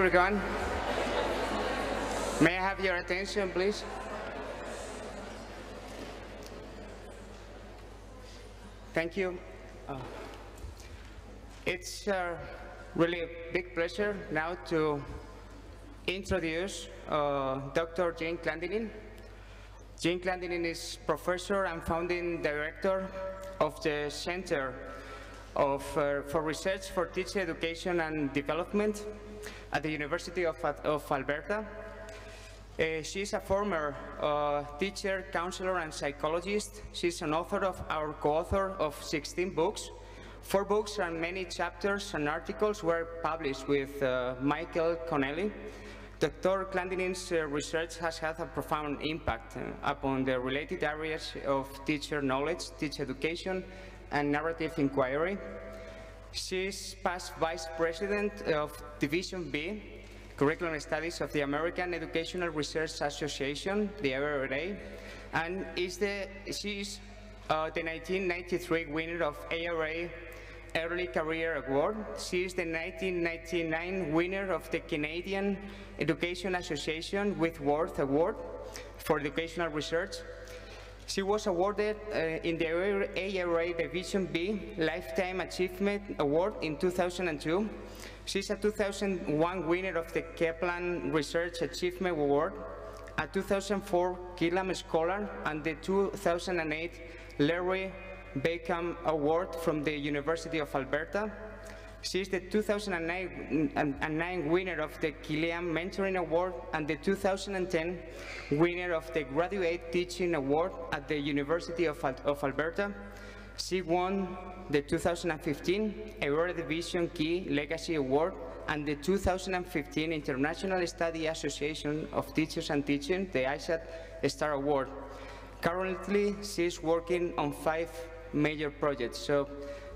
everyone. May I have your attention, please? Thank you. It's really a big pleasure now to introduce Dr. Jane Clandinin. Jane Clandinin is professor and founding director of the Center for Research for Teacher Education and Development at the University of Alberta. She is a former teacher, counselor, and psychologist. She's an author or co-author of 16 books. 4 books and many chapters and articles were published with Michael Connelly. Dr. Clandinin's research has had a profound impact upon the related areas of teacher knowledge, teacher education, and narrative inquiry. She is past vice president of Division B, Curriculum Studies of the American Educational Research Association, the ARA, and she is the 1993 winner of ARA Early Career Award. She is the 1999 winner of the Canadian Education Association Whitworth Award for Educational Research. She was awarded in the ARA Division B Lifetime Achievement Award in 2002. She's a 2001 winner of the Kaplan Research Achievement Award, a 2004 Killam Scholar, and the 2008 Larry Bacon Award from the University of Alberta. She is the 2009 winner of the Killam Mentoring Award and the 2010 winner of the Graduate Teaching Award at the University of Alberta. She won the 2015 Aurora Division Key Legacy Award and the 2015 International Study Association of Teachers and Teaching, the Isatt Star Award. Currently, she is working on 5 major projects. So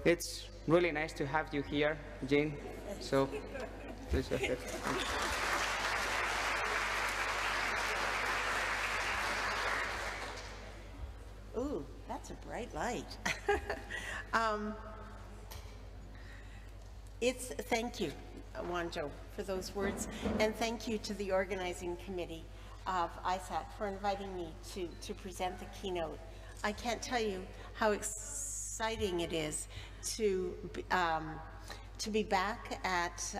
it's really nice to have you here, Jane. So please go ahead. Ooh, that's a bright light. Thank you, Wanjo, for those words, and thank you to the organizing committee of Isatt for inviting me to present the keynote. I can't tell you how exciting it is to be back at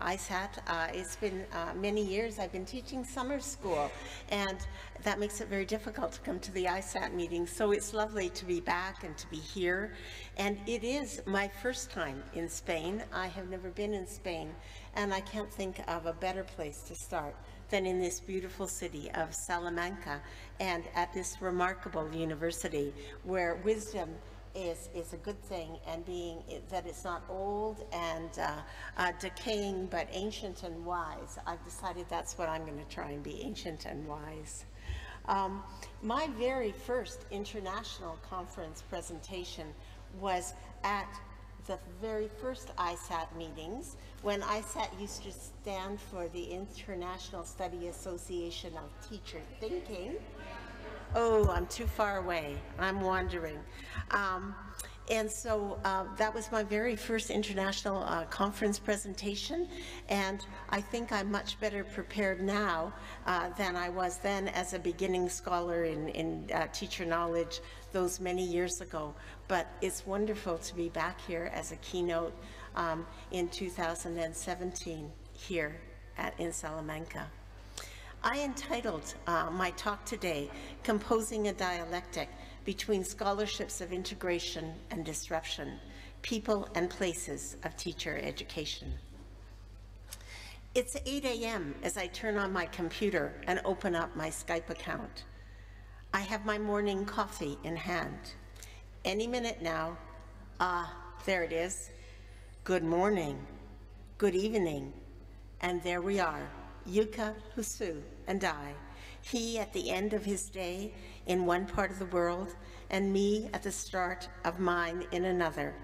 Isatt. It's been many years. I've been teaching summer school, and that makes it very difficult to come to the Isatt meetings. So it's lovely to be back and to be here. And it is my first time in Spain. I have never been in Spain, and I can't think of a better place to start than in this beautiful city of Salamanca and at this remarkable university where wisdom is a good thing, and that it's not old and decaying, but ancient and wise. I've decided that's what I'm going to try and be, ancient and wise. My very first international conference presentation was at the very first Isatt meetings, when Isatt used to stand for the International Study Association of Teacher Thinking. Oh, I'm too far away. I'm wandering. And so that was my very first international conference presentation, and I think I'm much better prepared now than I was then as a beginning scholar in teacher knowledge those many years ago. But it's wonderful to be back here as a keynote in 2017 here in Salamanca. I entitled my talk today, Composing a Dialectic Between Scholarships of Integration and Disruption, People and Places of Teacher Education. It's 8 a.m. as I turn on my computer and open up my Skype account. I have my morning coffee in hand. Any minute now, there it is. Good morning, good evening, and there we are, Yuka, Husu, and I, he at the end of his day in one part of the world, and me at the start of mine in another.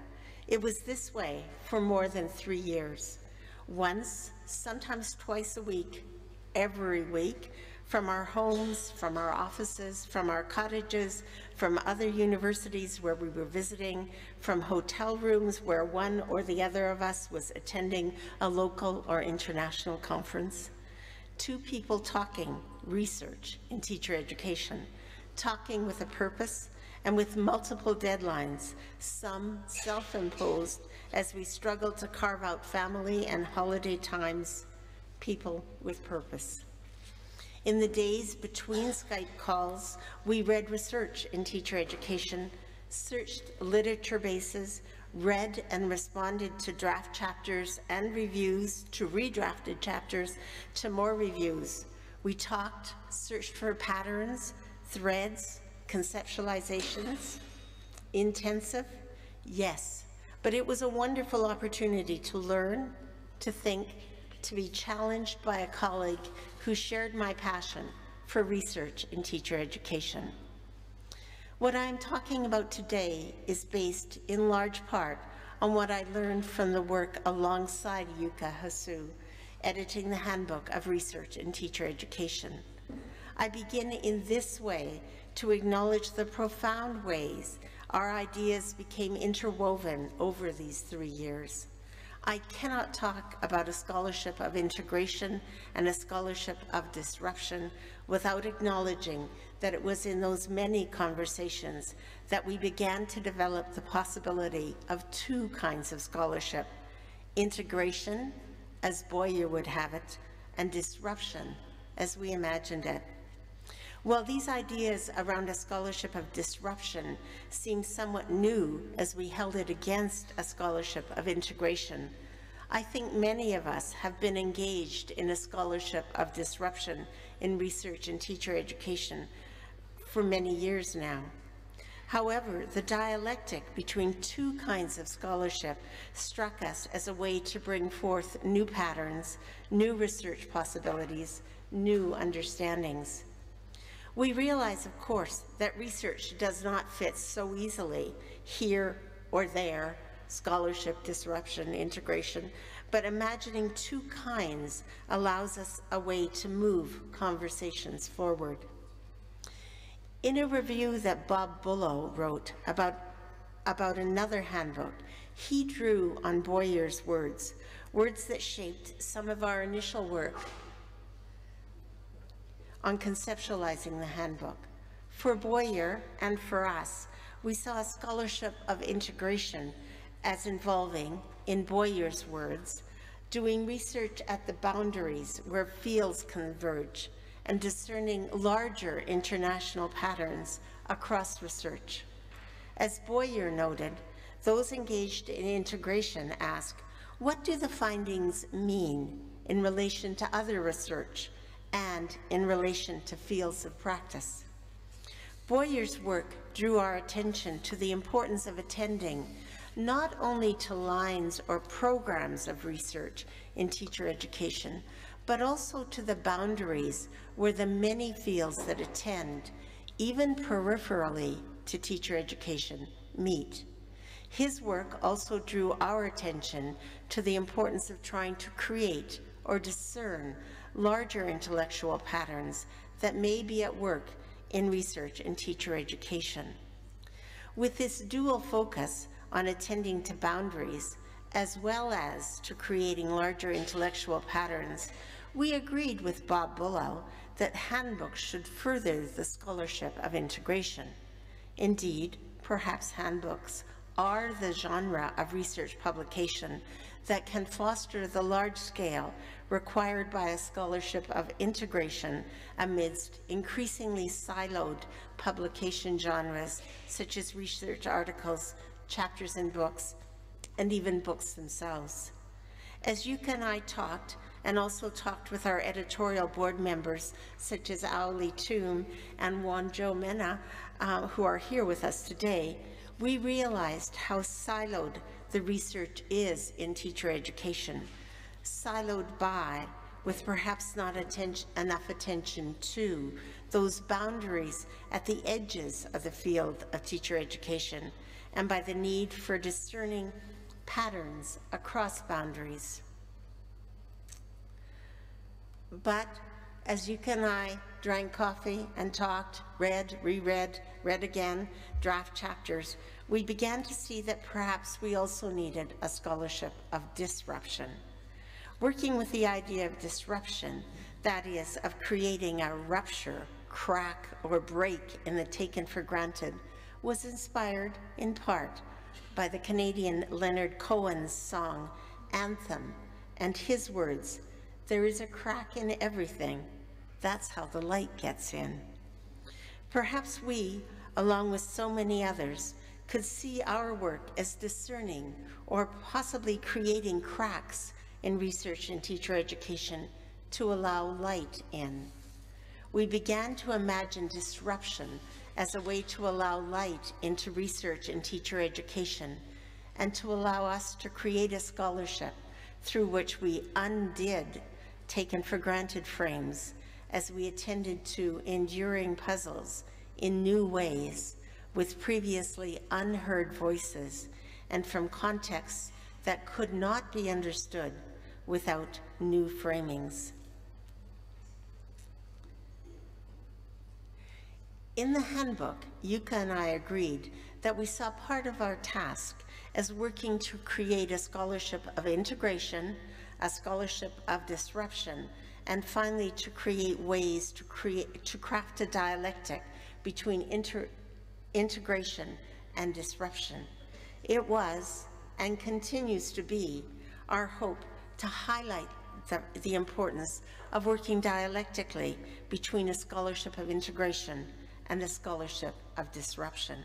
It was this way for more than 3 years. Once, sometimes twice a week, every week, from our homes, from our offices, from our cottages, from other universities where we were visiting, from hotel rooms where one or the other of us was attending a local or international conference. Two people talking research in teacher education, talking with a purpose and with multiple deadlines, some self-imposed as we struggle to carve out family and holiday times, people with purpose. In the days between Skype calls, we read research in teacher education, searched literature bases, read and responded to draft chapters and reviews, to redrafted chapters, to more reviews. We talked, searched for patterns, threads, conceptualizations. Intensive? Yes, but it was a wonderful opportunity to learn, to think, to be challenged by a colleague who shared my passion for research in teacher education. What I'm talking about today is based in large part on what I learned from the work alongside Yuka Hasu, editing the Handbook of Research in Teacher Education. I begin in this way to acknowledge the profound ways our ideas became interwoven over these 3 years. I cannot talk about a scholarship of integration and a scholarship of disruption without acknowledging that it was in those many conversations that we began to develop the possibility of two kinds of scholarship: integration, as Boyer would have it, and disruption, as we imagined it. While these ideas around a scholarship of disruption seem somewhat new as we held it against a scholarship of integration, I think many of us have been engaged in a scholarship of disruption in research and teacher education for many years now. However, the dialectic between two kinds of scholarship struck us as a way to bring forth new patterns, new research possibilities, new understandings. We realize, of course, that research does not fit so easily here or there, scholarship, disruption, integration, but imagining two kinds allows us a way to move conversations forward. In a review that Bob Bullough wrote about another handbook, he drew on Boyer's words that shaped some of our initial work on conceptualizing the handbook. For Boyer and for us, we saw a scholarship of integration as involving, in Boyer's words, doing research at the boundaries where fields converge and discerning larger international patterns across research. As Boyer noted, those engaged in integration ask, what do the findings mean in relation to other research and in relation to fields of practice? Boyer's work drew our attention to the importance of attending not only to lines or programs of research in teacher education, but also to the boundaries where the many fields that attend, even peripherally to teacher education, meet. His work also drew our attention to the importance of trying to create or discern larger intellectual patterns that may be at work in research and teacher education. With this dual focus on attending to boundaries, as well as to creating larger intellectual patterns, we agreed with Bob Bullough that handbooks should further the scholarship of integration. Indeed, perhaps handbooks are the genre of research publication that can foster the large scale required by a scholarship of integration amidst increasingly siloed publication genres such as research articles, chapters in books, and even books themselves. As Yuka and I talked, and also talked with our editorial board members such as Auli Toom and Wanjo Mena, who are here with us today, we realized how siloed the research is in teacher education, siloed by, with perhaps not enough attention to, those boundaries at the edges of the field of teacher education, and by the need for discerning patterns across boundaries. But as Yuka and I drank coffee and talked, read, reread, read again, draft chapters, we began to see that perhaps we also needed a scholarship of disruption. Working with the idea of disruption, that is, of creating a rupture, crack, or break in the taken for granted, was inspired, in part, by the Canadian Leonard Cohen's song, Anthem, and his words, "There is a crack in everything. That's how the light gets in." Perhaps we, along with so many others, could see our work as discerning or possibly creating cracks in research and teacher education to allow light in. We began to imagine disruption as a way to allow light into research and teacher education and to allow us to create a scholarship through which we undid taken for granted frames as we attended to enduring puzzles in new ways with previously unheard voices and from contexts that could not be understood without new framings. In the handbook, Yuka and I agreed that we saw part of our task as working to create a scholarship of integration, a scholarship of disruption, and finally to create ways to craft a dialectic between integration and disruption. It was, and continues to be, our hope to highlight the importance of working dialectically between a scholarship of integration and a scholarship of disruption.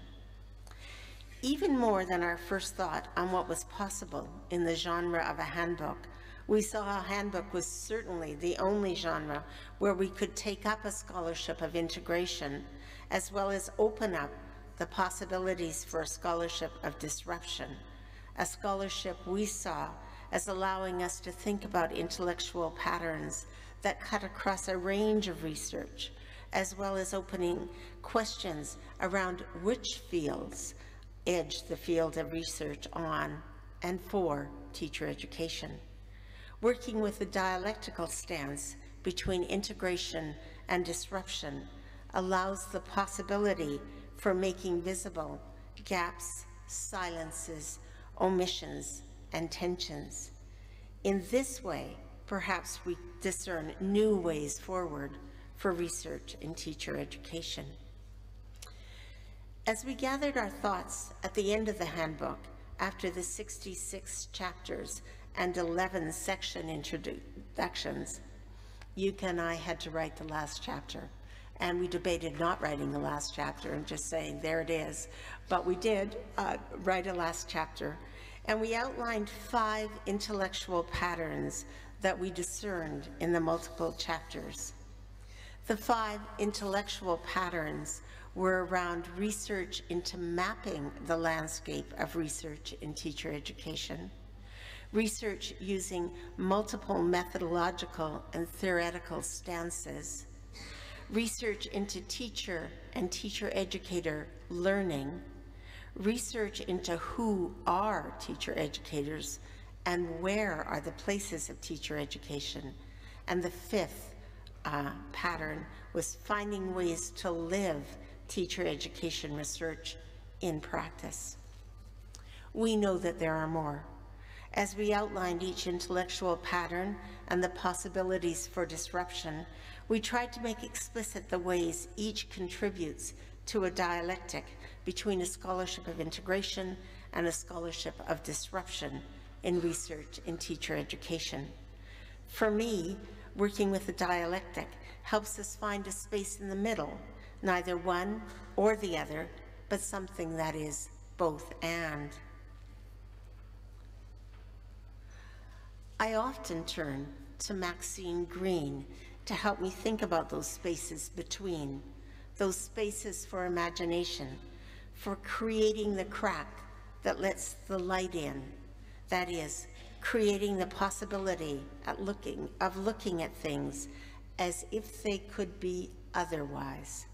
Even more than our first thought on what was possible in the genre of a handbook, we saw a handbook was certainly the only genre where we could take up a scholarship of integration, as well as open up the possibilities for a scholarship of disruption, a scholarship we saw as allowing us to think about intellectual patterns that cut across a range of research, as well as opening questions around which fields edge the field of research on and for teacher education. Working with a dialectical stance between integration and disruption allows the possibility for making visible gaps, silences, omissions, and tensions. In this way, perhaps we discern new ways forward for research in teacher education. As we gathered our thoughts at the end of the handbook, after the 66 chapters and 11 section introductions, Yuka and I had to write the last chapter. And we debated not writing the last chapter and just saying, there it is. But we did write a last chapter. And we outlined 5 intellectual patterns that we discerned in the multiple chapters. The 5 intellectual patterns were around research into mapping the landscape of research in teacher education, research using multiple methodological and theoretical stances, research into teacher and teacher educator learning, research into who are teacher educators and where are the places of teacher education, and the 5th pattern was finding ways to live teacher education research in practice. We know that there are more. As we outlined each intellectual pattern and the possibilities for disruption, we tried to make explicit the ways each contributes to a dialectic between a scholarship of integration and a scholarship of disruption in research in teacher education. For me, working with the dialectic helps us find a space in the middle, neither one or the other, but something that is both and. I often turn to Maxine Green to help me think about those spaces between, those spaces for imagination, for creating the crack that lets the light in, that is, creating the possibility of looking at things as if they could be otherwise.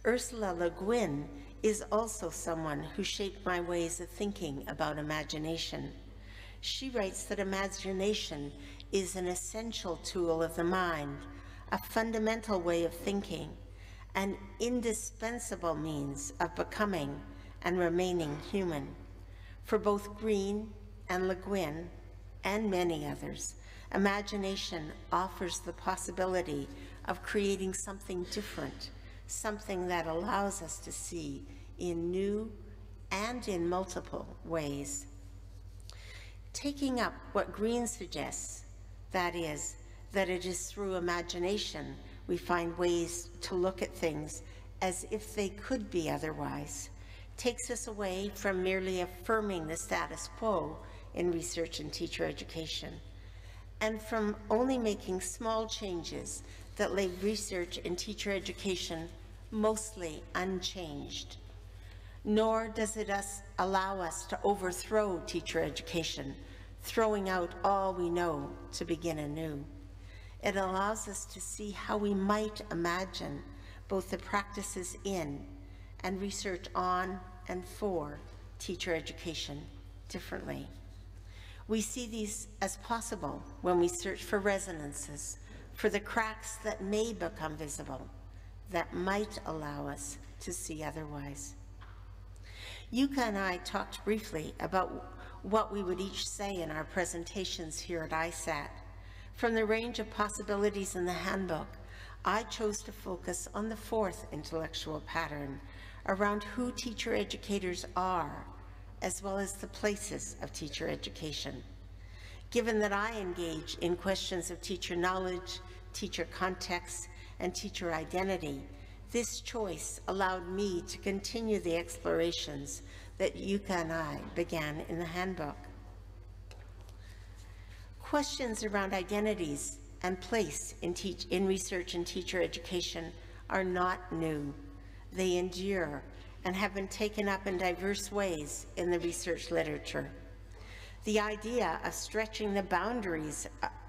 Ursula Le Guin is also someone who shaped my ways of thinking about imagination. She writes that imagination is an essential tool of the mind, a fundamental way of thinking, an indispensable means of becoming and remaining human. For both Green and Le Guin, and many others, imagination offers the possibility of creating something different, something that allows us to see in new and in multiple ways. Taking up what Green suggests, that is, that it is through imagination we find ways to look at things as if they could be otherwise, takes us away from merely affirming the status quo in research and teacher education, and from only making small changes that leave research and teacher education mostly unchanged. Nor does it allow us to overthrow teacher education, throwing out all we know to begin anew. It allows us to see how we might imagine both the practices in and research on and for teacher education differently. We see these as possible when we search for resonances, for the cracks that may become visible, that might allow us to see otherwise. Yuka and I talked briefly about what we would each say in our presentations here at Isatt. From the range of possibilities in the handbook, I chose to focus on the fourth intellectual pattern around who teacher educators are, as well as the places of teacher education. Given that I engage in questions of teacher knowledge, teacher context, and teacher identity, this choice allowed me to continue the explorations that Yuka and I began in the handbook. Questions around identities and place in research and teacher education are not new. They endure and have been taken up in diverse ways in the research literature. The idea of stretching the boundaries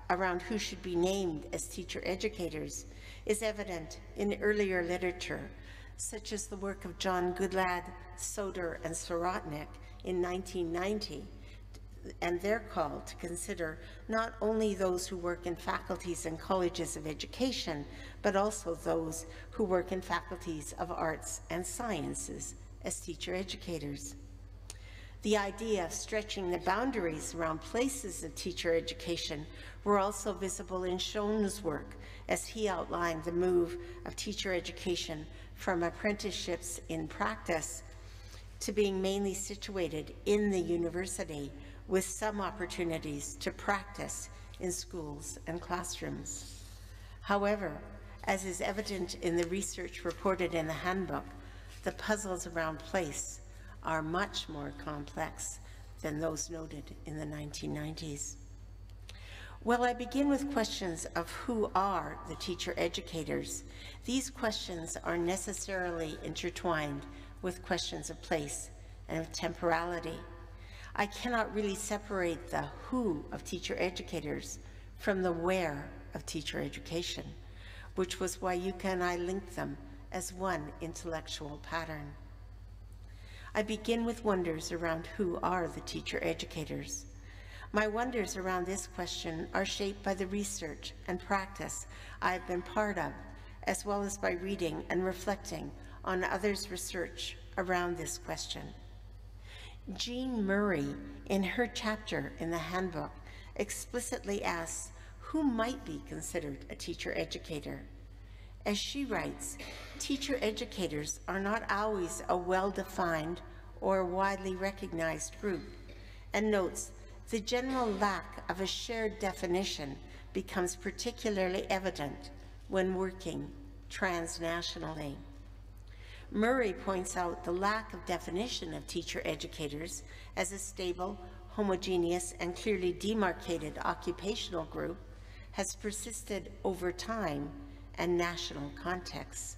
around who should be named as teacher educators is evident in earlier literature, such as the work of John Goodlad, Soder, and Sorotnik in 1990, and their call to consider not only those who work in faculties and colleges of education, but also those who work in faculties of arts and sciences as teacher educators. The idea of stretching the boundaries around places of teacher education were also visible in Schoen's work as he outlined the move of teacher education from apprenticeships in practice to being mainly situated in the university, with some opportunities to practice in schools and classrooms. However, as is evident in the research reported in the handbook, the puzzles around place are much more complex than those noted in the 1990s. While I begin with questions of who are the teacher educators, these questions are necessarily intertwined with questions of place and of temporality. I cannot really separate the who of teacher educators from the where of teacher education, which was why Yuka and I linked them as one intellectual pattern. I begin with wonders around who are the teacher educators. My wonders around this question are shaped by the research and practice I have been part of, as well as by reading and reflecting on others' research around this question. Jean Murray, in her chapter in the handbook, explicitly asks who might be considered a teacher educator. As she writes, teacher educators are not always a well-defined or widely recognized group, and notes the general lack of a shared definition becomes particularly evident when working transnationally. Murray points out the lack of definition of teacher educators as a stable, homogeneous, and clearly demarcated occupational group has persisted over time and national contexts.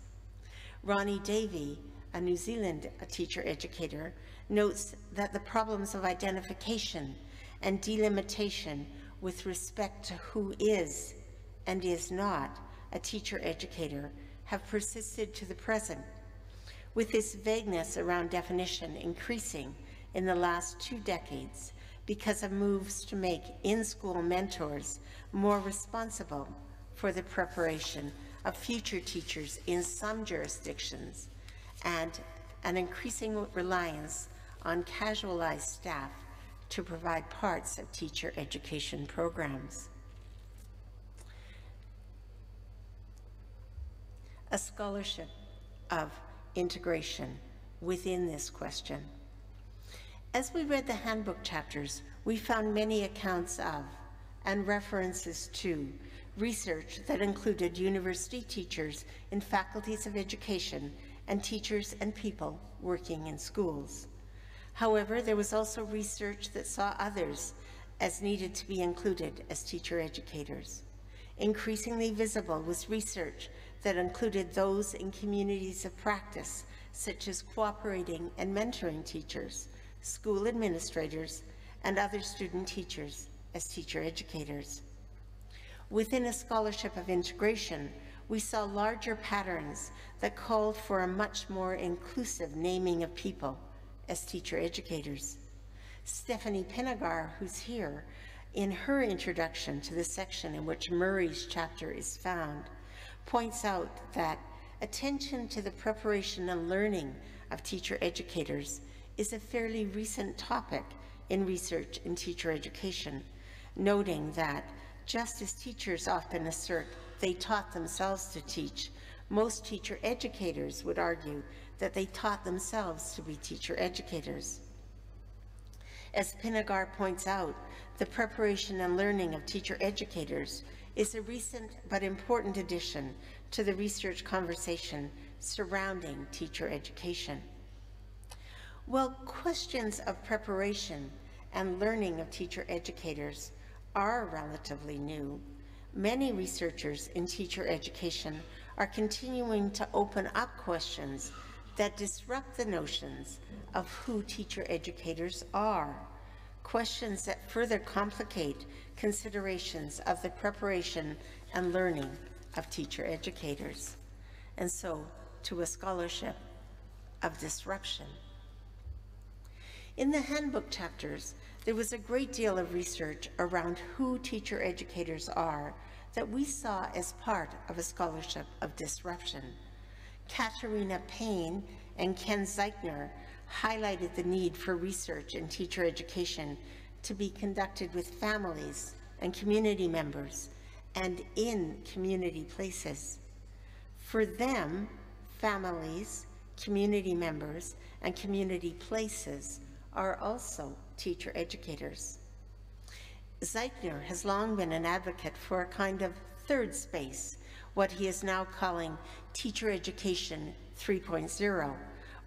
Ronnie Davey, a New Zealand teacher educator, notes that the problems of identification and delimitation with respect to who is and is not a teacher educator have persisted to the present, with this vagueness around definition increasing in the last 2 decades because of moves to make in-school mentors more responsible for the preparation of future teachers in some jurisdictions, and an increasing reliance on casualized staff to provide parts of teacher education programs. A scholarship of integration within this question. As we read the handbook chapters, we found many accounts of and references to research that included university teachers in faculties of education and teachers and people working in schools. However, there was also research that saw others as needed to be included as teacher educators. Increasingly visible was research that included those in communities of practice, such as cooperating and mentoring teachers, school administrators, and other student teachers as teacher educators. Within a scholarship of integration, we saw larger patterns that called for a much more inclusive naming of people as teacher educators. Stephanie Pinegar, who's here, in her introduction to the section in which Murray's chapter is found, points out that attention to the preparation and learning of teacher educators is a fairly recent topic in research in teacher education, noting that just as teachers often assert they taught themselves to teach, most teacher educators would argue that they taught themselves to be teacher educators. As Pinegar points out, the preparation and learning of teacher educators is a recent but important addition to the research conversation surrounding teacher education. While questions of preparation and learning of teacher educators are relatively new, many researchers in teacher education are continuing to open up questions that disrupt the notions of who teacher educators are, questions that further complicate considerations of the preparation and learning of teacher educators, and so to a scholarship of disruption. In the handbook chapters, there was a great deal of research around who teacher educators are that we saw as part of a scholarship of disruption. Katerina Payne and Ken Zeichner highlighted the need for research in teacher education to be conducted with families and community members and in community places. For them, families, community members, and community places are also teacher educators. Zeichner has long been an advocate for a kind of third space, what he is now calling Teacher Education 3.0,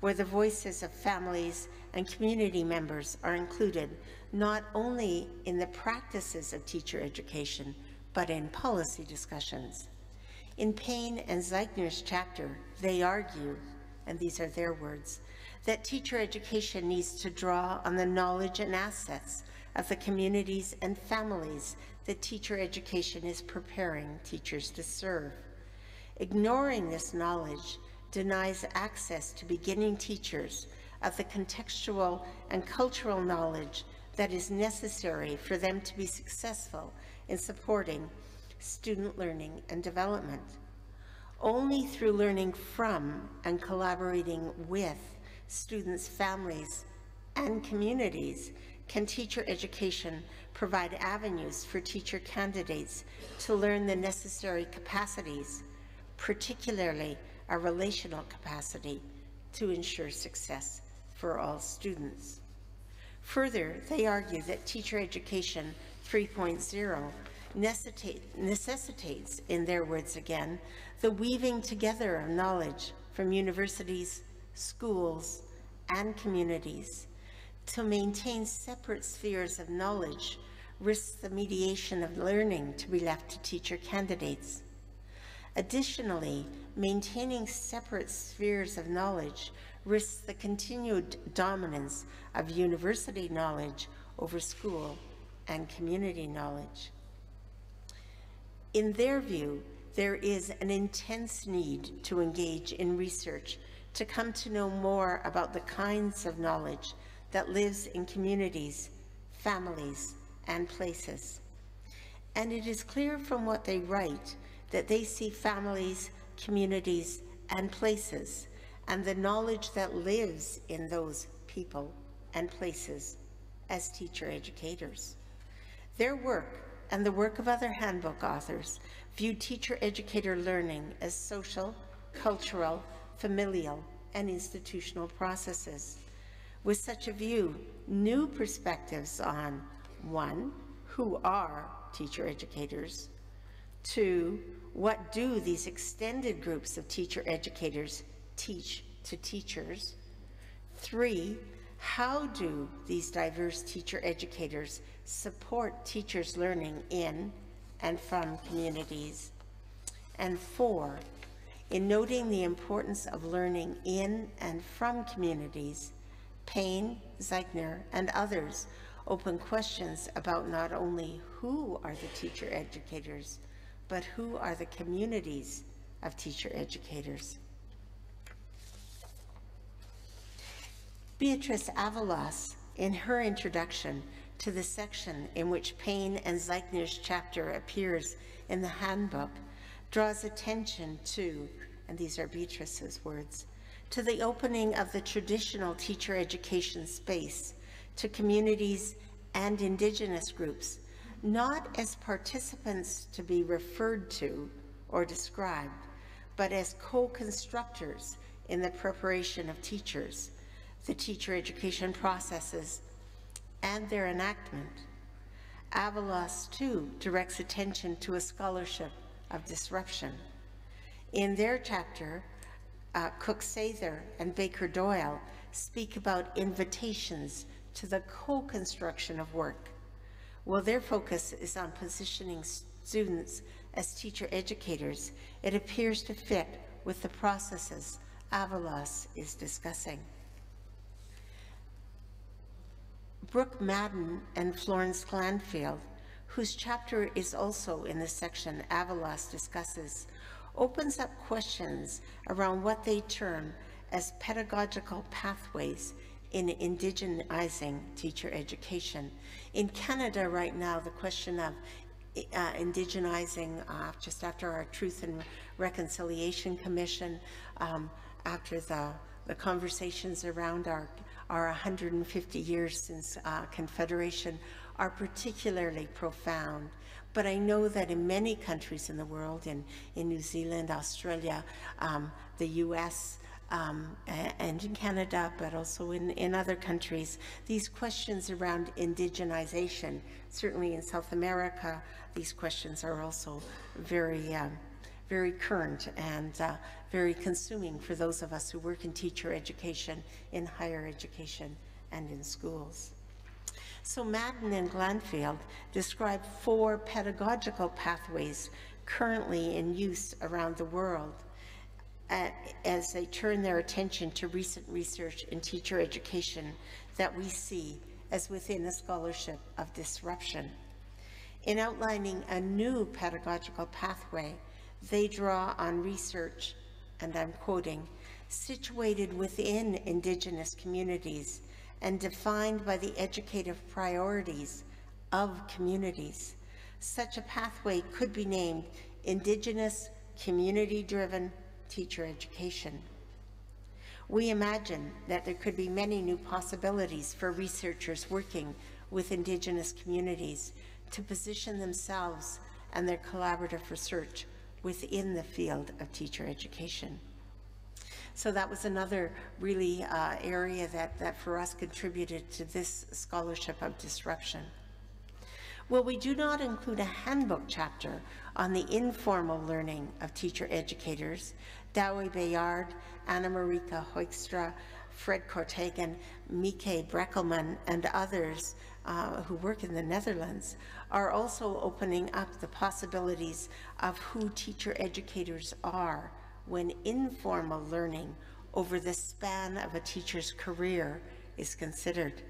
where the voices of families and community members are included not only in the practices of teacher education, but in policy discussions. In Payne and Zeichner's chapter, they argue, and these are their words, that teacher education needs to draw on the knowledge and assets of the communities and families that teacher education is preparing teachers to serve. Ignoring this knowledge denies access to beginning teachers of the contextual and cultural knowledge that is necessary for them to be successful in supporting student learning and development. Only through learning from and collaborating with students' families and communities can teacher education provide avenues for teacher candidates to learn the necessary capacities, particularly a relational capacity, to ensure success for all students. Further, they argue that teacher education 3.0 necessitates, in their words again, the weaving together of knowledge from universities, schools, and communities. To maintain separate spheres of knowledge risks the mediation of learning to be left to teacher candidates. Additionally, maintaining separate spheres of knowledge risks the continued dominance of university knowledge over school and community knowledge. In their view, there is an intense need to engage in research to come to know more about the kinds of knowledge that lives in communities, families, and places. And it is clear from what they write that they see families, communities, and places, and the knowledge that lives in those people and places as teacher educators. Their work and the work of other handbook authors view teacher-educator learning as social, cultural, familial, and institutional processes. With such a view, new perspectives on 1, who are teacher educators, 2, what do these extended groups of teacher educators teach to teachers, 3, how do these diverse teacher educators support teachers' learning in and from communities, and 4, in noting the importance of learning in and from communities, Payne, Zeichner, and others open questions about not only who are the teacher educators, but who are the communities of teacher educators. Beatrice Avalos, in her introduction to the section in which Payne and Zeichner's chapter appears in the handbook, draws attention to, and these are Beatrice's words, to the opening of the traditional teacher education space to communities and Indigenous groups, not as participants to be referred to or described, but as co-constructors in the preparation of teachers, the teacher education processes, and their enactment. Avalos, too, directs attention to a scholarship of disruption. In their chapter, Cook-Sather and Baker-Doyle speak about invitations to the co-construction of work. While their focus is on positioning students as teacher educators, it appears to fit with the processes Avalos is discussing. Brooke Madden and Florence Glanfield, whose chapter is also in the section Avalos discusses, opens up questions around what they term as pedagogical pathways in indigenizing teacher education. In Canada right now, the question of indigenizing, just after our Truth and Reconciliation Commission, after the conversations around our 150 years since Confederation, are particularly profound. But I know that in many countries in the world, in New Zealand, Australia, the US, and in Canada, but also in other countries, these questions around indigenization, certainly in South America, these questions are also very, very current and very consuming for those of us who work in teacher education, in higher education, and in schools. So Madden and Glanfield describe 4 pedagogical pathways currently in use around the world as they turn their attention to recent research in teacher education that we see as within a scholarship of disruption. In outlining a new pedagogical pathway, they draw on research, and I'm quoting, situated within Indigenous communities and defined by the educative priorities of communities. Such a pathway could be named Indigenous Community-Driven Teacher Education. We imagine that there could be many new possibilities for researchers working with Indigenous communities to position themselves and their collaborative research within the field of teacher education. So that was another really area that for us contributed to this scholarship of disruption. Well, we do not include a handbook chapter on the informal learning of teacher educators. Douwe Bayard, Anna Marika Hoekstra, Fred Kortegen, Mieke Breckelman, and others who work in the Netherlands are also opening up the possibilities of who teacher educators are when informal learning over the span of a teacher's career is considered.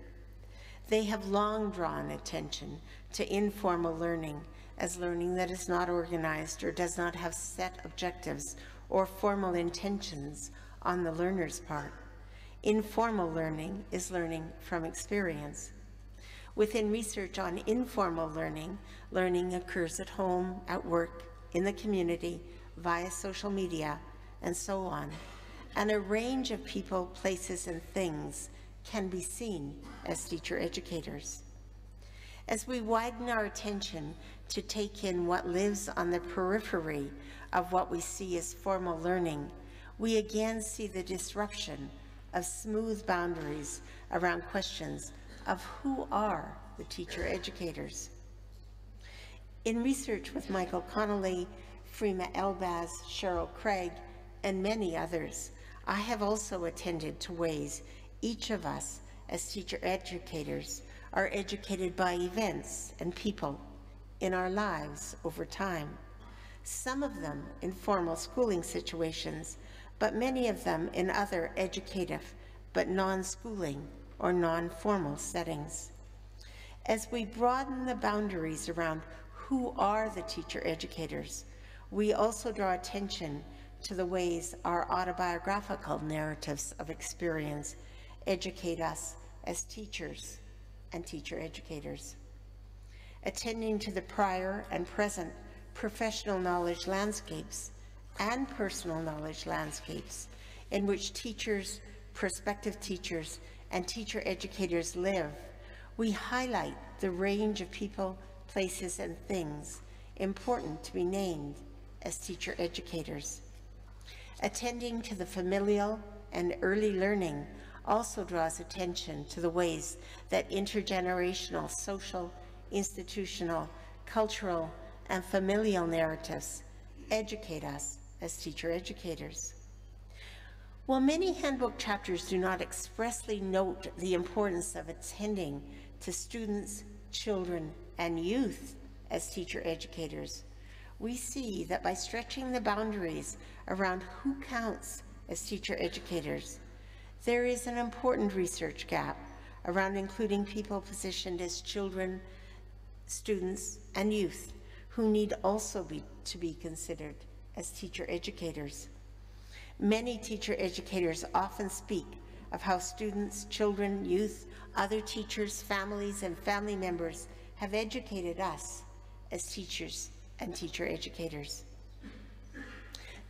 They have long drawn attention to informal learning as learning that is not organized or does not have set objectives or formal intentions on the learner's part. Informal learning is learning from experience. Within research on informal learning, learning occurs at home, at work, in the community, via social media, and so on. And a range of people, places, and things can be seen as teacher educators. As we widen our attention to take in what lives on the periphery of what we see as formal learning, we again see the disruption of smooth boundaries around questions of who are the teacher educators. In research with Michael Connolly, Freema Elbaz, Cheryl Craig, and many others, I have also attended to ways each of us as teacher educators are educated by events and people in our lives over time. Some of them in formal schooling situations, but many of them in other educative but non-schooling or non-formal settings. As we broaden the boundaries around who are the teacher educators, we also draw attention to the ways our autobiographical narratives of experience educate us as teachers and teacher educators. Attending to the prior and present professional knowledge landscapes and personal knowledge landscapes in which teachers, prospective teachers, and teacher educators live, we highlight the range of people, places, and things important to be named as teacher educators. Attending to the familial and early learning also draws attention to the ways that intergenerational, social, institutional, cultural, and familial narratives educate us as teacher educators. While many handbook chapters do not expressly note the importance of attending to students, children, and youth as teacher educators, we see that by stretching the boundaries around who counts as teacher educators, there is an important research gap around including people positioned as children, students, and youth who need also to be considered as teacher educators. Many teacher educators often speak of how students, children, youth, other teachers, families, and family members have educated us as teachers and teacher educators.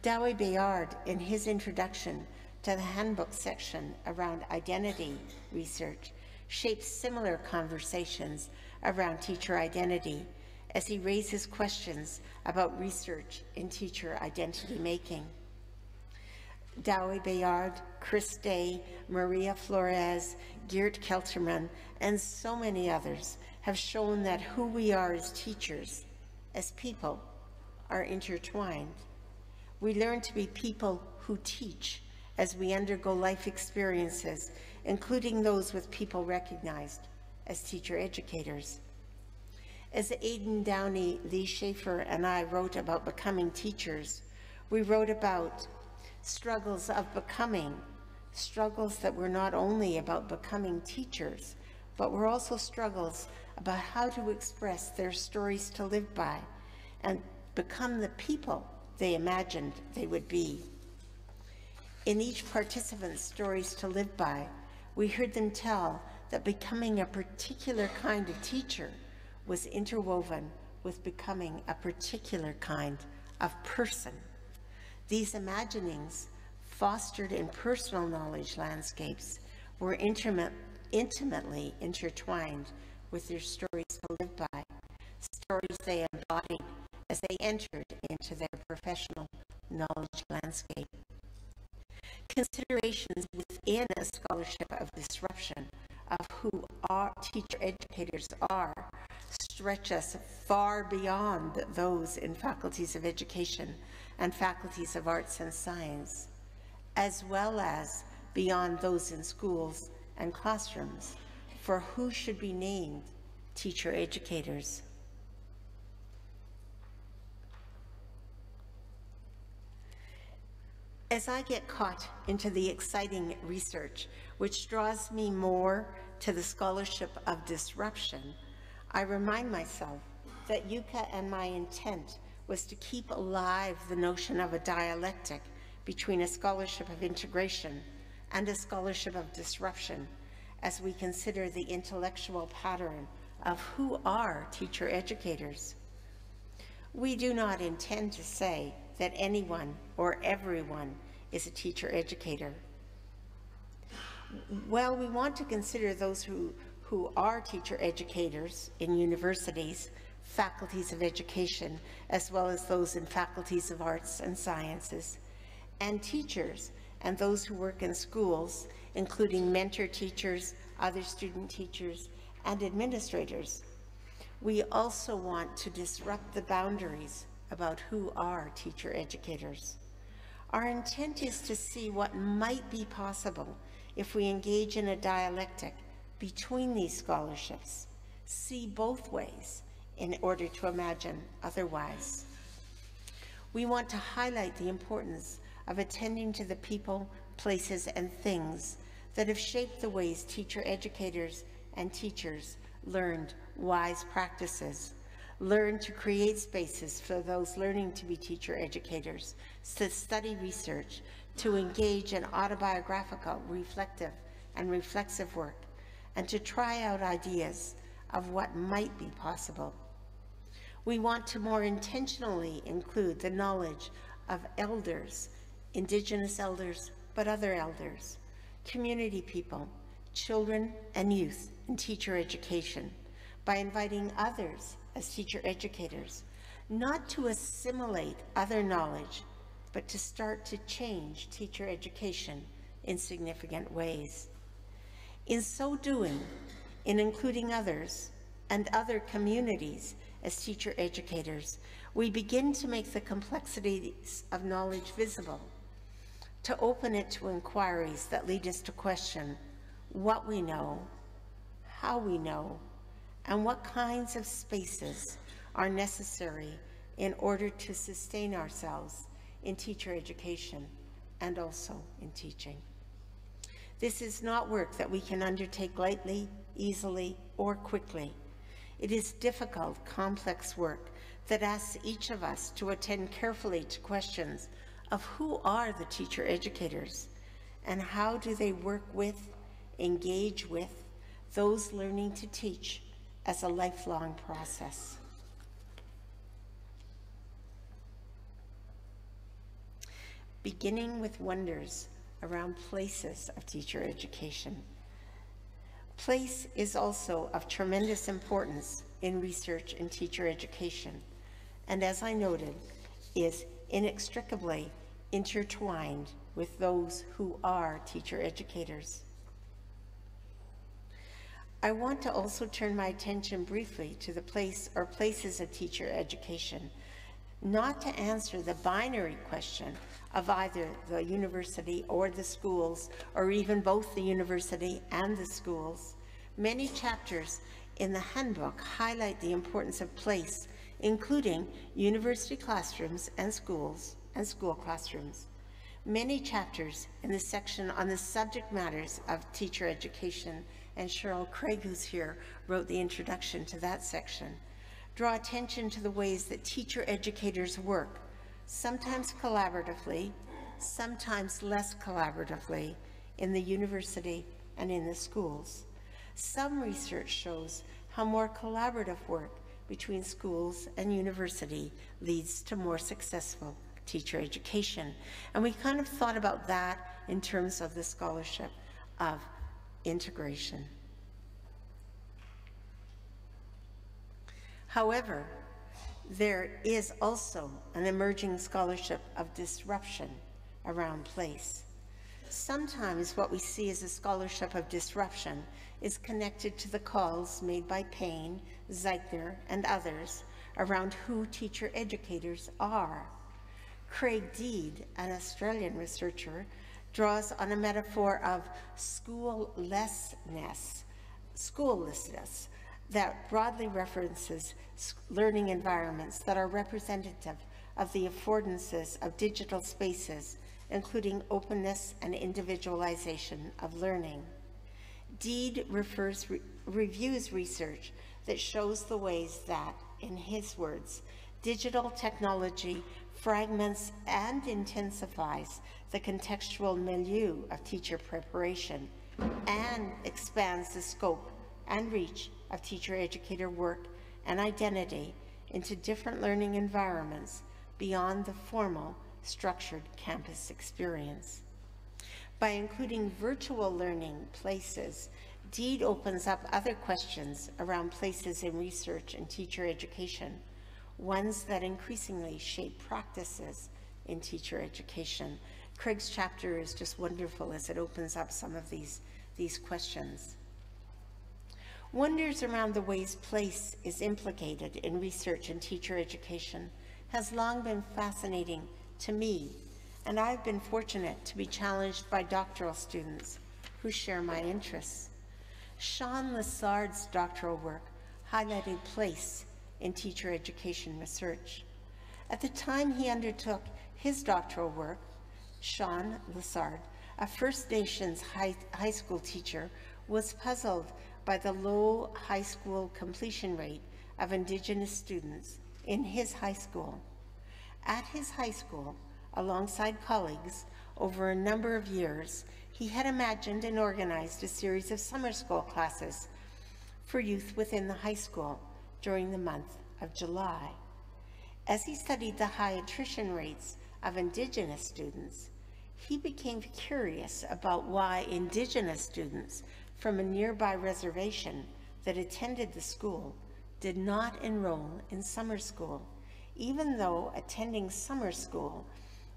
Dowie Bayard, in his introduction to the handbook section around identity research, shapes similar conversations around teacher identity as he raises questions about research in teacher identity making. Dowie Bayard, Chris Day, Maria Flores, Geert Kelterman, and so many others have shown that who we are as teachers, as people, are intertwined. We learn to be people who teach as we undergo life experiences, including those with people recognized as teacher educators. As Aidan Downey, Lee Schaefer, and I wrote about becoming teachers, we wrote about struggles of becoming, struggles that were not only about becoming teachers, but were also struggles about how to express their stories to live by and become the people they imagined they would be. In each participant's stories to live by, we heard them tell that becoming a particular kind of teacher was interwoven with becoming a particular kind of person. These imaginings, fostered in personal knowledge landscapes, were intimately intertwined with their stories to live by, stories they embodied as they entered into their professional knowledge landscape. Considerations within a scholarship of disruption of who our teacher educators are stretch us far beyond those in faculties of education and faculties of arts and science, as well as beyond those in schools and classrooms, for who should be named teacher educators. As I get caught into the exciting research, which draws me more to the scholarship of disruption, I remind myself that Yuka and my intent was to keep alive the notion of a dialectic between a scholarship of integration and a scholarship of disruption as we consider the intellectual pattern of who are teacher educators. We do not intend to say that anyone or everyone is a teacher educator. While we want to consider those who are teacher educators in universities, faculties of education, as well as those in faculties of arts and sciences, and teachers and those who work in schools, including mentor teachers, other student teachers, and administrators, we also want to disrupt the boundaries about who are teacher educators. Our intent is to see what might be possible if we engage in a dialectic between these scholarships, see both ways in order to imagine otherwise. We want to highlight the importance of attending to the people, places, and things that have shaped the ways teacher educators and teachers learned wise practices, learned to create spaces for those learning to be teacher educators, to study research, to engage in autobiographical, reflective, and reflexive work, and to try out ideas of what might be possible. We want to more intentionally include the knowledge of elders, Indigenous elders, but other elders, community people, children and youth in teacher education, by inviting others as teacher educators, not to assimilate other knowledge, but to start to change teacher education in significant ways. In so doing, in including others and other communities as teacher educators, we begin to make the complexities of knowledge visible, to open it to inquiries that lead us to question what we know, how we know, and what kinds of spaces are necessary in order to sustain ourselves in teacher education and also in teaching. This is not work that we can undertake lightly, easily, or quickly. It is difficult, complex work that asks each of us to attend carefully to questions of who are the teacher educators and how do they work with, engage with, those learning to teach as a lifelong process. Beginning with wonders around places of teacher education. Place is also of tremendous importance in research and teacher education, and as I noted, is inextricably intertwined with those who are teacher educators. I want to also turn my attention briefly to the place or places of teacher education, not to answer the binary question of either the university or the schools, or even both the university and the schools. Many chapters in the handbook highlight the importance of place, including university classrooms and schools and school classrooms. Many chapters in the section on the subject matters of teacher education, and Cheryl Craig, who's here, wrote the introduction to that section, draw attention to the ways that teacher educators work, sometimes collaboratively, sometimes less collaboratively, in the university and in the schools. Some research shows how more collaborative work between schools and university leads to more successful teacher education. And we kind of thought about that in terms of the scholarship of integration. However, there is also an emerging scholarship of disruption around place. Sometimes what we see as a scholarship of disruption is connected to the calls made by Payne, Zeitner, and others around who teacher educators are. Craig Deed, an Australian researcher, draws on a metaphor of schoollessness that broadly references learning environments that are representative of the affordances of digital spaces, including openness and individualization of learning. Deed reviews research that shows the ways that, in his words, digital technology fragments and intensifies the contextual milieu of teacher preparation and expands the scope and reach of teacher-educator work and identity into different learning environments beyond the formal, structured campus experience. By including virtual learning places, DEED opens up other questions around places in research and teacher education, ones that increasingly shape practices in teacher education. Craig's chapter is just wonderful as it opens up some of these questions. Wonders around the ways place is implicated in research and teacher education has long been fascinating to me, and I've been fortunate to be challenged by doctoral students who share my interests. Sean Lessard's doctoral work highlighted place in teacher education research. At the time he undertook his doctoral work, Sean Lessard, a First Nations high school teacher, was puzzled by the low high school completion rate of Indigenous students in his high school. At his high school, alongside colleagues, over a number of years, he had imagined and organized a series of summer school classes for youth within the high school during the month of July. As he studied the high attrition rates of Indigenous students, he became curious about why Indigenous students from a nearby reservation that attended the school did not enroll in summer school, even though attending summer school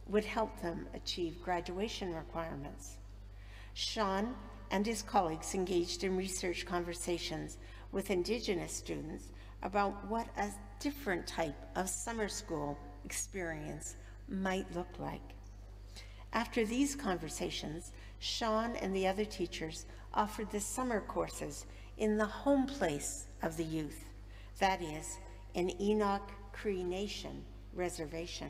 would help them achieve graduation requirements. Sean and his colleagues engaged in research conversations with Indigenous students about what a different type of summer school experience might look like. After these conversations, Sean and the other teachers offered the summer courses in the home place of the youth, that is, in Enoch Cree Nation reservation.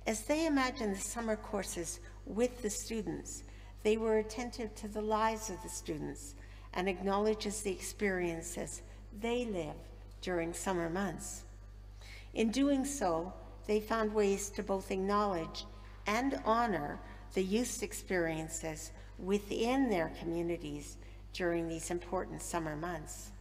As they imagined the summer courses with the students, they were attentive to the lives of the students and acknowledges the experiences they live during summer months. In doing so, they found ways to both acknowledge and honor the youth's experiences within their communities during these important summer months.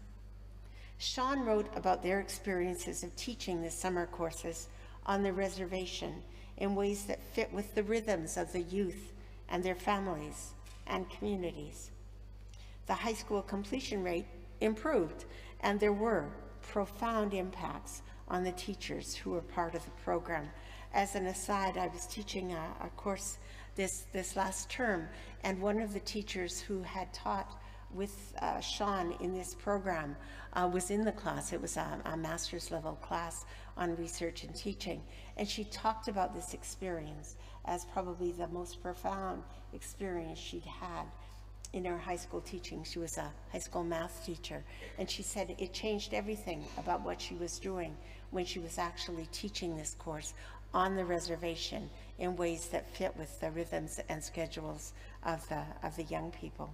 Sean wrote about their experiences of teaching the summer courses on the reservation in ways that fit with the rhythms of the youth and their families and communities. The high school completion rate improved, and there were profound impacts on the teachers who were part of the program. As an aside, I was teaching a course this last term, and one of the teachers who had taught with Sean in this program was in the class. It was a master's level class on research and teaching, and she talked about this experience as probably the most profound experience she'd had in her high school teaching. She was a high school math teacher, and she said it changed everything about what she was doing when she was actually teaching this course on the reservation in ways that fit with the rhythms and schedules of the young people.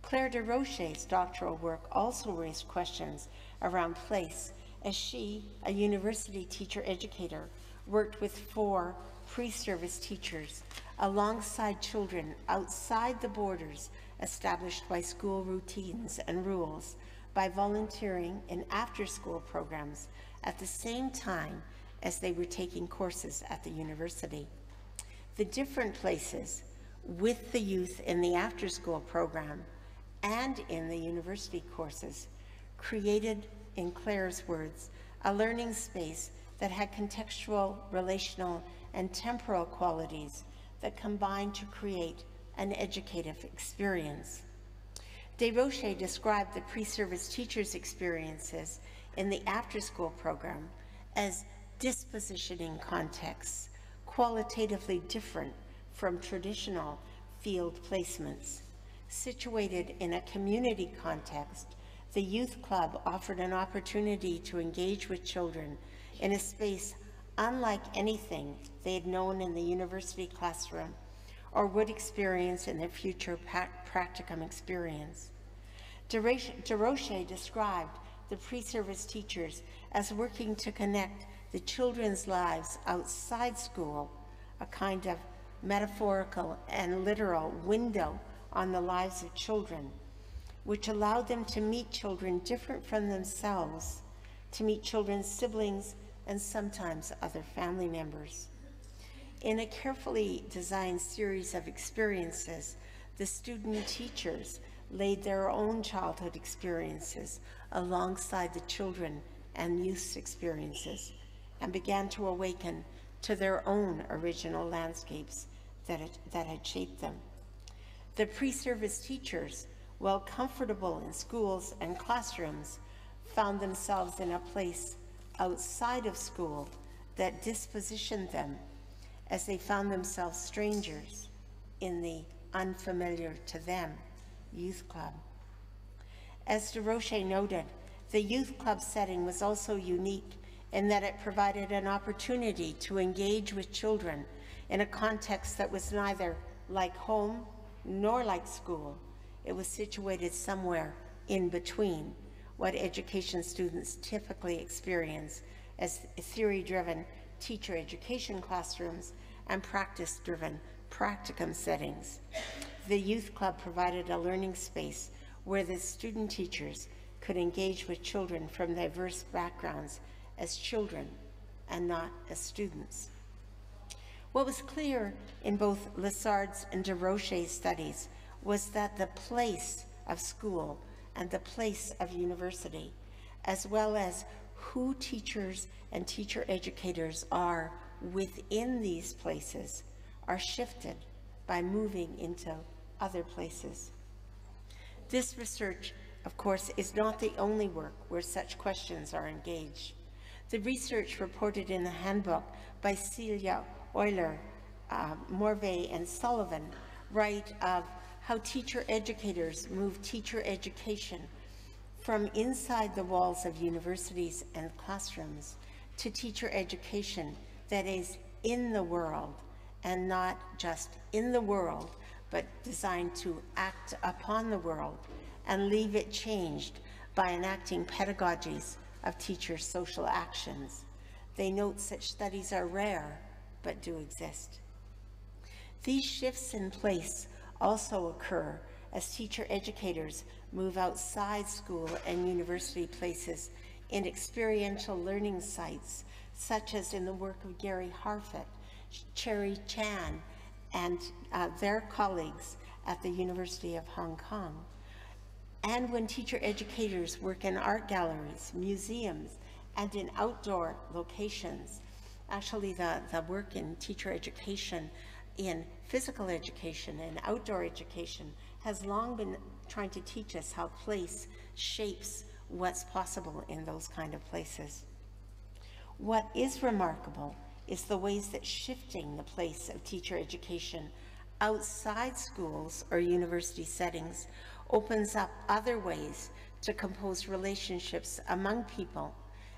Claire DeRoche's doctoral work also raised questions around place, as she, a university teacher educator, worked with 4 pre-service teachers alongside children outside the borders established by school routines and rules by volunteering in after-school programs at the same time as they were taking courses at the university. The different places with the youth in the after-school program and in the university courses created, in Claire's words, a learning space that had contextual, relational, and temporal qualities that combined to create an educative experience. DeRoche described the pre-service teachers' experiences in the after-school program as dispositioning contexts, qualitatively different from traditional field placements. Situated in a community context, the youth club offered an opportunity to engage with children in a space unlike anything they had known in the university classroom or would experience in their future practicum experience. DeRoche described the pre-service teachers as working to connect the children's lives outside school, a kind of metaphorical and literal window on the lives of children, which allowed them to meet children different from themselves, to meet children's siblings and sometimes other family members. In a carefully designed series of experiences, the student teachers laid their own childhood experiences alongside the children and youth's experiences and began to awaken to their own original landscapes that had shaped them. The pre-service teachers, while comfortable in schools and classrooms, found themselves in a place outside of school that dispositioned them as they found themselves strangers in the unfamiliar to them youth club. As DeRoche noted, the youth club setting was also unique in that it provided an opportunity to engage with children in a context that was neither like home nor like school. It was situated somewhere in between what education students typically experience as theory-driven teacher education classrooms and practice-driven practicum settings. The youth club provided a learning space where the student teachers could engage with children from diverse backgrounds as children and not as students. What was clear in both Lessard's and DeRoche's studies was that the place of school and the place of university, as well as who teachers and teacher educators are within these places, are shifted by moving into other places. This research, of course, is not the only work where such questions are engaged. The research reported in the handbook by Celia Euler, Morvay, and Sullivan write of how teacher educators move teacher education from inside the walls of universities and classrooms to teacher education that is in the world, and not just in the world, but designed to act upon the world and leave it changed by enacting pedagogies of teachers' social actions. They note such studies are rare, but do exist. These shifts in place also occur as teacher educators move outside school and university places in experiential learning sites, such as in the work of Gary Harford, Cherry Chan, and their colleagues at the University of Hong Kong. And when teacher educators work in art galleries, museums, and in outdoor locations. Actually, the work in teacher education, in physical education and outdoor education has long been trying to teach us how place shapes what's possible in those kind of places. What is remarkable is the ways that shifting the place of teacher education outside schools or university settings opens up other ways to compose relationships among people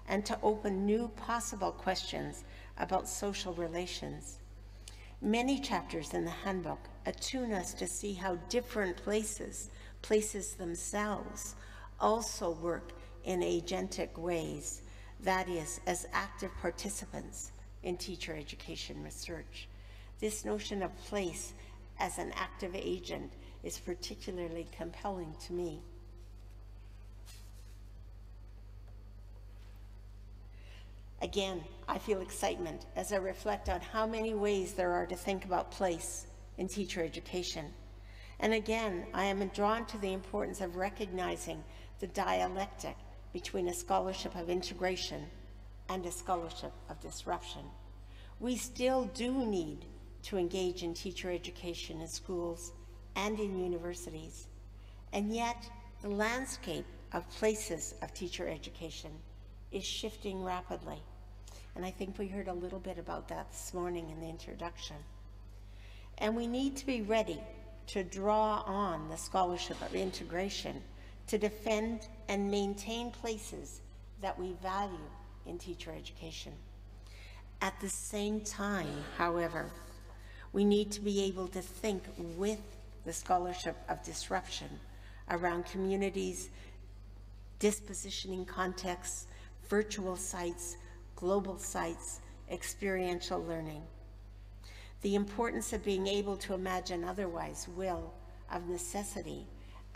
and to open new possible questions about social relations. Many chapters in the handbook attune us to see how different places themselves, also work in agentic ways, that is, as active participants in teacher education research. This notion of place as an active agent is particularly compelling to me. Again, I feel excitement as I reflect on how many ways there are to think about place in teacher education. And again, I am drawn to the importance of recognizing the dialectic between a scholarship of integration and a scholarship of disruption. We still do need to engage in teacher education in schools and in universities. And yet, the landscape of places of teacher education is shifting rapidly. And I think we heard a little bit about that this morning in the introduction. And we need to be ready to draw on the scholarship of integration to defend and maintain places that we value in teacher education. At the same time, however, we need to be able to think with the scholarship of disruption around communities, dispositioning contexts, virtual sites, global sites, experiential learning. The importance of being able to imagine otherwise will, of necessity,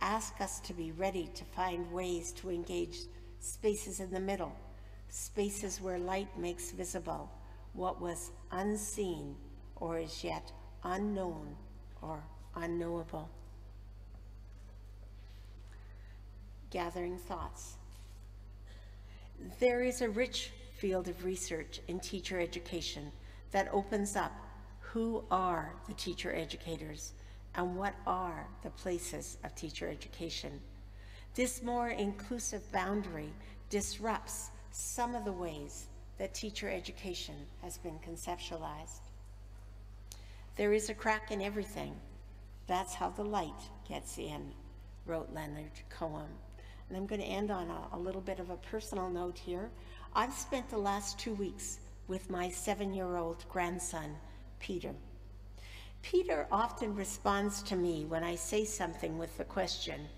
ask us to be ready to find ways to engage spaces in the middle spaces where light makes visible what was unseen or is yet unknown or unknowable. Gathering thoughts. There is a rich field of research in teacher education that opens up who are the teacher educators and what are the places of teacher education. This more inclusive boundary disrupts some of the ways that teacher education has been conceptualized. There is a crack in everything. That's how the light gets in, wrote Leonard Cohen. And I'm going to end on a little bit of a personal note here. I've spent the last 2 weeks with my 7-year-old grandson, Peter. Peter often responds to me when I say something with the question,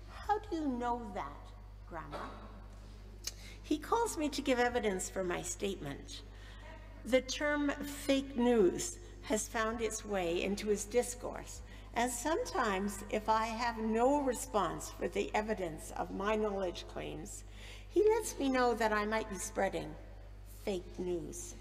"How do you know that, Grandma?" He calls me to give evidence for my statement. The term fake news has found its way into his discourse, and sometimes if I have no response for the evidence of my knowledge claims, he lets me know that I might be spreading fake news.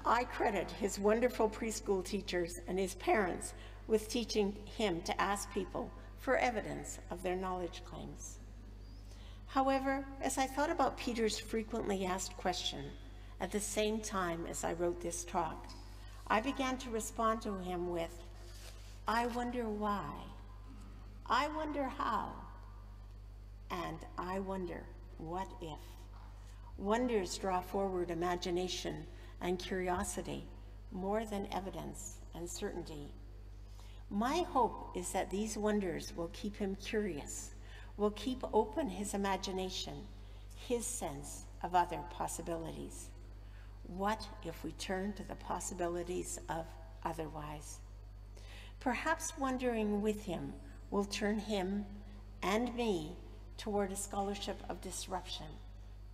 I credit his wonderful preschool teachers and his parents with teaching him to ask people for evidence of their knowledge claims. However, as I thought about Peter's frequently asked question at the same time as I wrote this talk, I began to respond to him with, "I wonder why, I wonder how, and I wonder what if." Wonders draw forward imagination and curiosity more than evidence and certainty. My hope is that these wonders will keep him curious, will keep open his imagination, his sense of other possibilities. What if we turn to the possibilities of otherwise? Perhaps wondering with him will turn him and me toward a scholarship of disruption,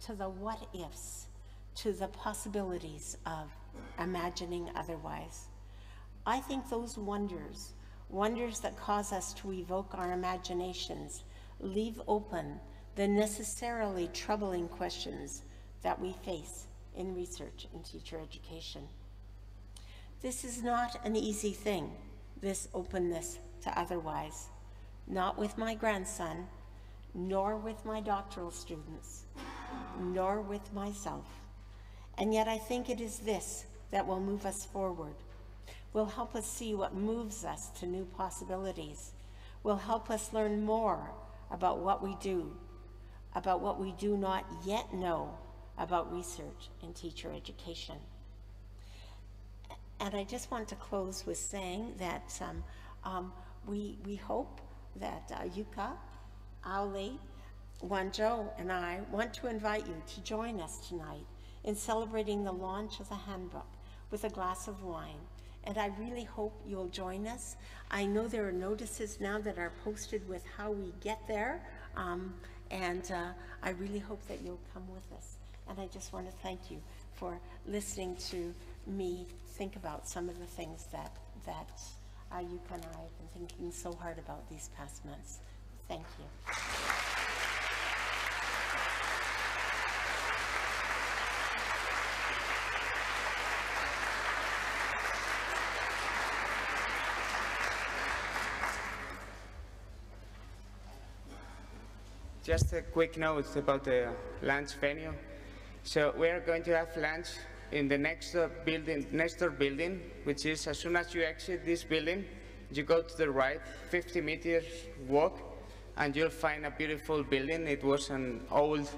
to the what-ifs, to the possibilities of imagining otherwise. I think those wonders that cause us to evoke our imaginations, leave open the necessarily troubling questions that we face in research and teacher education. This is not an easy thing, this openness to otherwise, not with my grandson, nor with my doctoral students, nor with myself. And yet I think it is this that will move us forward, will help us see what moves us to new possibilities, will help us learn more about what we do not yet know about research in teacher education. And I just want to close with saying that we hope that Yuka, Auli, Wanzhou, and I want to invite you to join us tonight in celebrating the launch of the handbook with a glass of wine. And I really hope you'll join us. I know there are notices now that are posted with how we get there, and I really hope that you'll come with us. And I just want to thank you for listening to me think about some of the things that Yuka and I have been thinking so hard about these past months. Thank you. Just a quick note about the lunch venue. So we are going to have lunch in the next door building, which is as soon as you exit this building, you go to the right, 50 meters walk, and you'll find a beautiful building. It was an old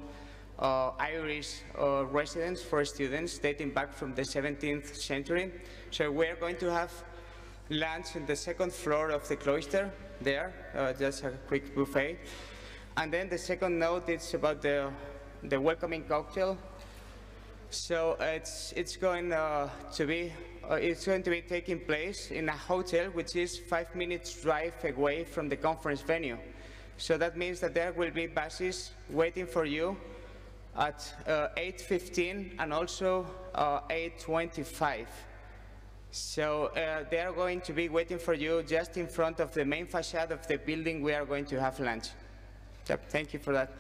Irish residence for students dating back from the 17th century. So we're going to have lunch in the second floor of the cloister there, just a quick buffet. And then the second note is about the welcoming cocktail. So it's going to be taking place in a hotel which is 5 minutes drive away from the conference venue. So that means that there will be buses waiting for you at 8:15 and also 8:25. So they are going to be waiting for you just in front of the main facade of the building we are going to have lunch. Yep, thank you for that.